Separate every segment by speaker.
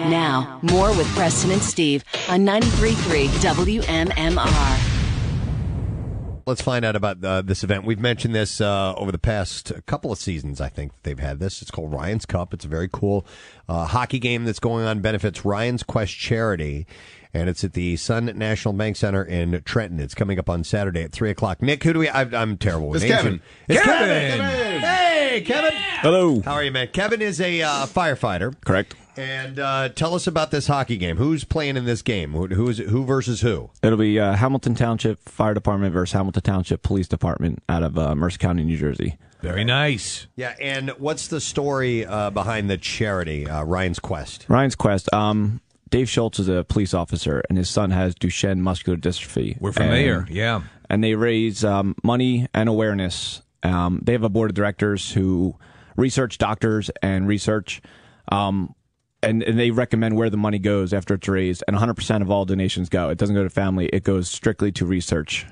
Speaker 1: Now, more with Preston and Steve on 93.3 WMMR.
Speaker 2: Let's find out about this event. We've mentioned this over the past couple of seasons, I think, they've had this. It's called Ryan's Cup. It's a very cool hockey game that's going on, benefits Ryan's Quest charity, and it's at the Sun National Bank Center in Trenton. It's coming up on Saturday at 3 o'clock. Nick, who do we... I'm terrible with
Speaker 3: names.
Speaker 2: Kevin. It's Kevin! Hey, Kevin!
Speaker 4: Hello.
Speaker 2: How are you, man? Kevin is a firefighter.
Speaker 4: Correct.
Speaker 2: And tell us about this hockey game. Who's playing in this game? Who versus who?
Speaker 4: It'll be Hamilton Township Fire Department versus Hamilton Township Police Department out of Mercer County, New Jersey.
Speaker 3: Very nice.
Speaker 2: Yeah, and what's the story behind the charity, Ryan's Quest?
Speaker 4: Ryan's Quest. Dave Schultz is a police officer, and his son has Duchenne muscular dystrophy.
Speaker 3: We're familiar, yeah.
Speaker 4: And they raise money and awareness. They have a board of directors who research doctors and research. And they recommend where the money goes after it's raised, and 100% of all donations go. It doesn't go to family; it goes strictly to research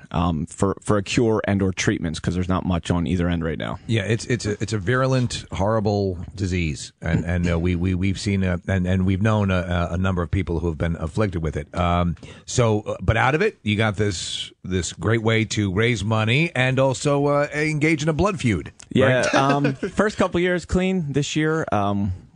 Speaker 4: for a cure and/or treatments, because there's not much on either end right now.
Speaker 3: Yeah, it's a virulent, horrible disease, and we've seen and we've known a number of people who have been afflicted with it. But out of it, you got this great way to raise money and also engage in a blood feud.
Speaker 4: Yeah,
Speaker 3: right?
Speaker 4: First couple years clean. This year,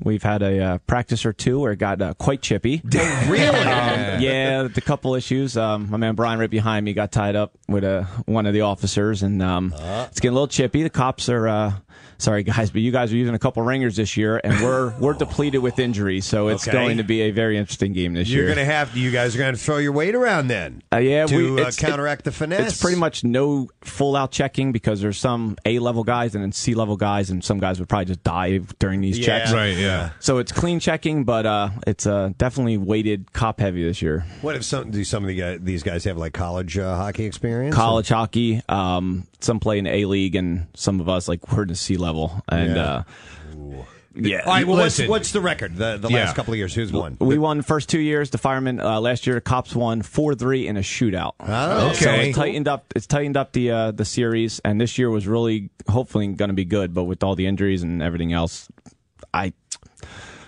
Speaker 4: we've had a practice or two where it got quite chippy.
Speaker 2: Really?
Speaker 4: Yeah, the couple issues. My man Brian right behind me got tied up with one of the officers, and it's getting a little chippy. The cops are sorry guys, but you guys are using a couple ringers this year, and we're depleted with injuries, so it's going to be a very interesting game this year.
Speaker 2: You guys are going to throw your weight around then.
Speaker 4: Yeah,
Speaker 2: to counteract the finesse.
Speaker 4: It's pretty much no full out checking, because there's some A-level guys and then C-level guys, and some guys would probably just dive during these checks.
Speaker 3: Right, yeah.
Speaker 4: So it's clean checking, but it's definitely weighted cop heavy this year.
Speaker 2: What if do some of these guys have like college hockey experience?
Speaker 4: College hockey. Some play in the A-League, and some of us we're in the C-level. And yeah.
Speaker 2: All right. Well, what's the record? The last couple of years, who's won?
Speaker 4: We won the first 2 years. The firemen last year. The cops won 4-3 in a shootout.
Speaker 2: Oh, okay.
Speaker 4: So it's tightened up the series, and this year was really hopefully going to be good. But with all the injuries and everything else,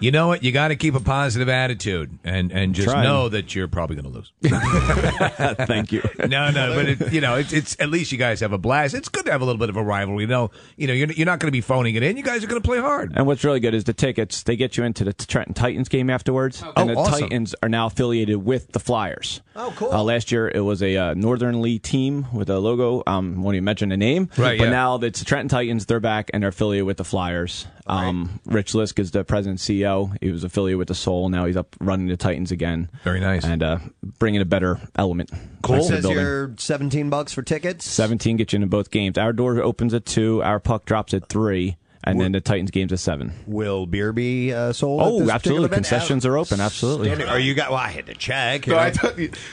Speaker 3: You know what? You got to keep a positive attitude and just know that you're probably going to lose.
Speaker 4: Thank you.
Speaker 3: No, but it's at least you guys have a blast. It's good to have a little bit of a rivalry. You're not going to be phoning it in. You guys are going to play hard.
Speaker 4: And what's really good is the tickets. They get you into the Trenton Titans game afterwards, and the
Speaker 2: awesome.
Speaker 4: Titans are now affiliated with the Flyers.
Speaker 2: Oh, cool.
Speaker 4: Last year it was a Northern Lee team with a logo. Won't even mention the name.
Speaker 3: Right.
Speaker 4: But
Speaker 3: yeah.
Speaker 4: now it's the Trenton Titans. They're back and they're affiliated with the Flyers.
Speaker 2: Right.
Speaker 4: Rich Lisk is the president and CEO. He was affiliated with the Soul. Now he's up running the Titans again.
Speaker 3: Very nice.
Speaker 4: And bringing a better element.
Speaker 2: Cool.
Speaker 4: It
Speaker 2: says you're $17 for tickets.
Speaker 4: 17 gets you into both games. Our door opens at 2. Our puck drops at 3. And then the Titans game's at 7.
Speaker 2: Will beer be sold?
Speaker 4: Oh,
Speaker 2: at this
Speaker 4: absolutely.
Speaker 2: event?
Speaker 4: Concessions are open. Absolutely.
Speaker 2: Are you guys? Well, I had to check.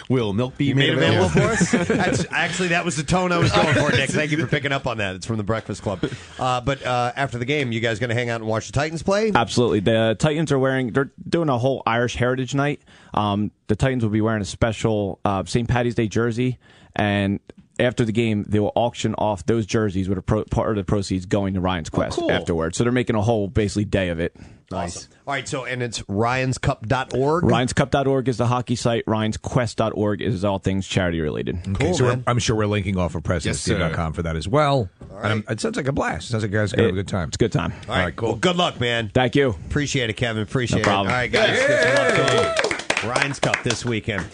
Speaker 5: Will milk be
Speaker 2: You made available for us? That was the tone I was going for, Nick. Thank you for picking up on that. It's from the Breakfast Club. But after the game, you guys going to hang out and watch the Titans play?
Speaker 4: Absolutely. The Titans they're doing a whole Irish Heritage Night. The Titans will be wearing a special St. Patty's Day jersey, and after the game, they will auction off those jerseys with part of the proceeds going to Ryan's Quest afterwards. So they're making a whole, basically, day of it.
Speaker 2: Nice. Awesome. All right, and it's ryanscup.org?
Speaker 4: Ryanscup.org is the hockey site. Ryansquest.org is all things charity related.
Speaker 3: Okay,
Speaker 2: cool,
Speaker 3: so I'm sure we're linking off of PrestonandSteve.com for that as well.
Speaker 2: Right.
Speaker 3: And it sounds like a blast. It sounds like you guys are going to have a good time.
Speaker 4: It's a good time.
Speaker 2: All right, cool. Well, good luck, man.
Speaker 4: Thank you.
Speaker 2: Appreciate it, Kevin. Appreciate
Speaker 4: No problem.
Speaker 2: it. All right, guys. Good luck. Ryan's Cup this weekend.